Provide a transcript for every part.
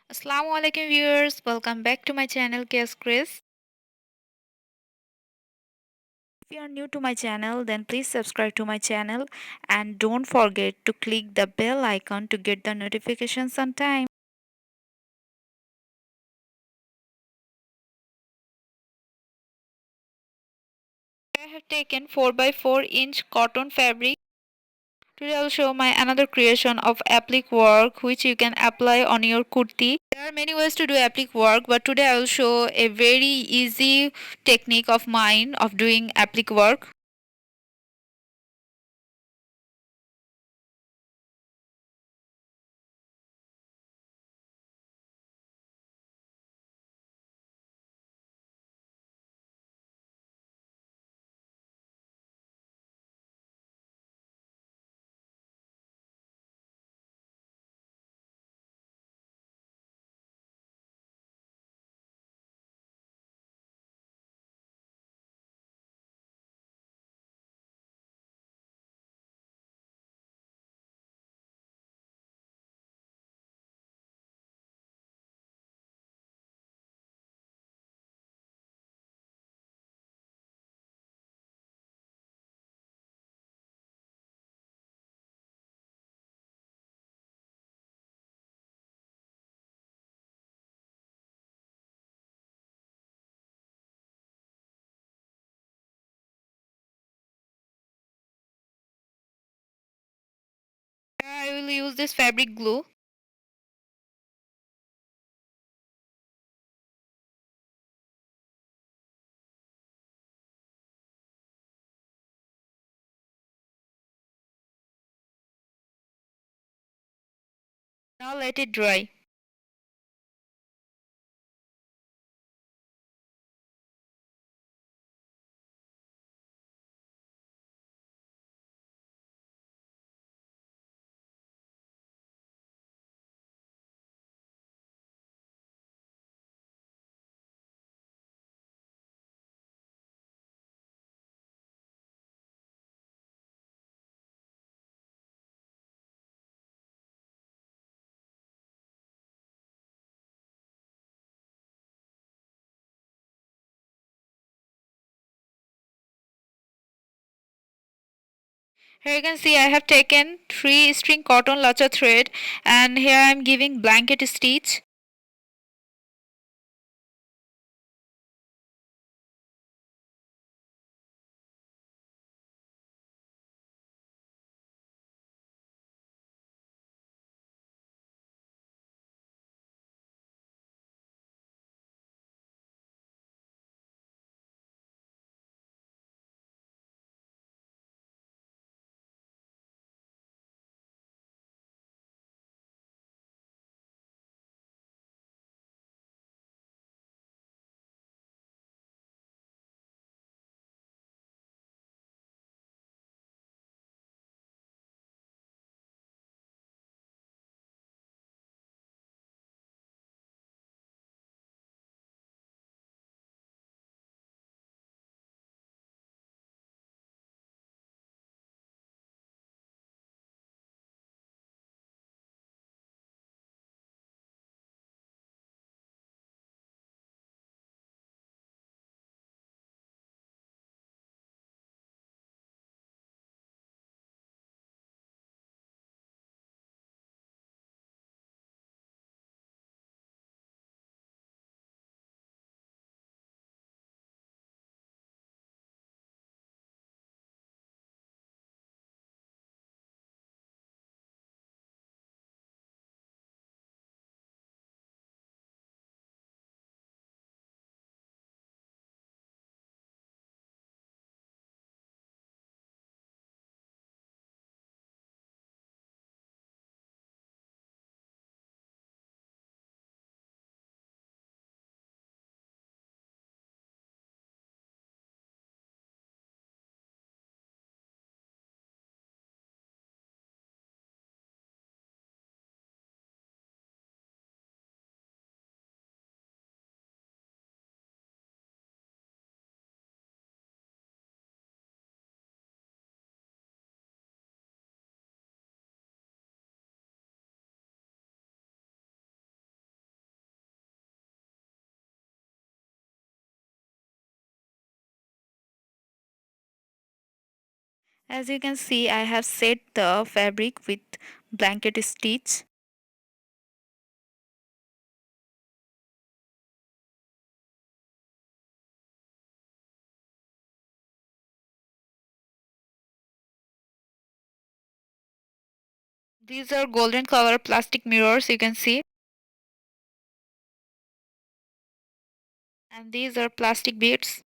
Assalamu alaikum viewers, welcome back to my channel Chaos Chris. If you are new to my channel, then please subscribe to my channel and don't forget to click the bell icon to get the notifications on time. I have taken 4 by 4-inch cotton fabric. Today I'll show my another creation of applique work which you can apply on your kurti. There are many ways to do applique work, but today I will show a very easy technique of mine of doing applique work. I will use this fabric glue. Now let it dry. Here you can see I have taken 3 string cotton lassa thread and here I am giving blanket stitch. As you can see, I have set the fabric with blanket stitch. These are golden color plastic mirrors, you can see, and these are plastic beads.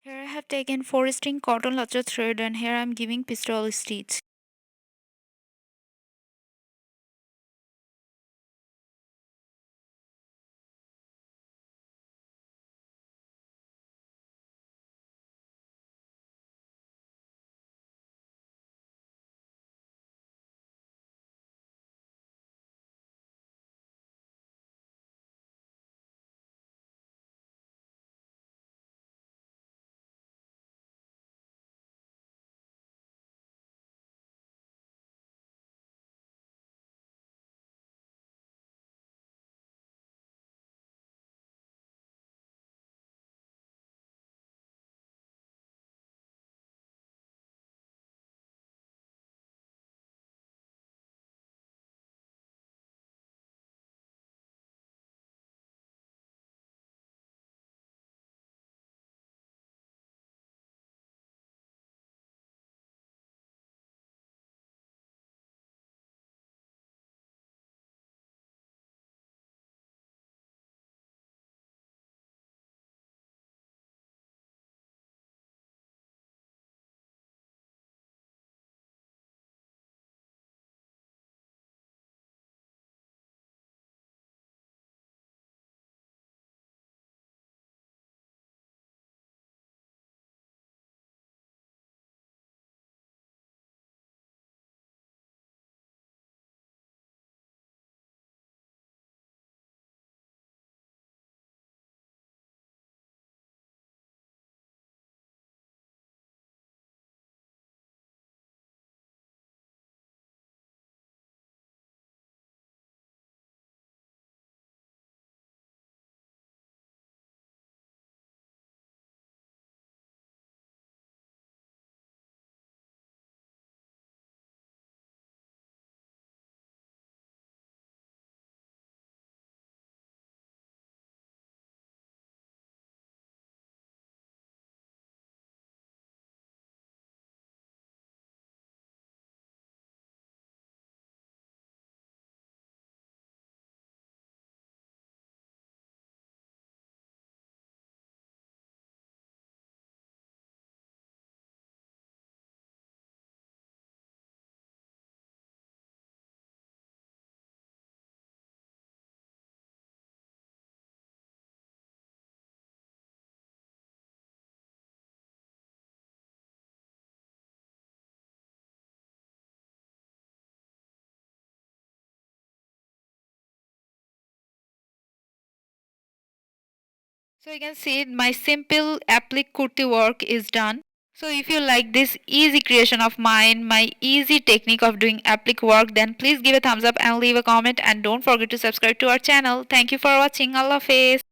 Here I have taken 4 string cotton lacquer thread and here I am giving pistol stitch. So you can see my simple applique kurti work is done. So if you like this easy creation of mine, my easy technique of doing applique work, then please give a thumbs up and leave a comment and don't forget to subscribe to our channel. Thank you for watching. Allah Hafiz.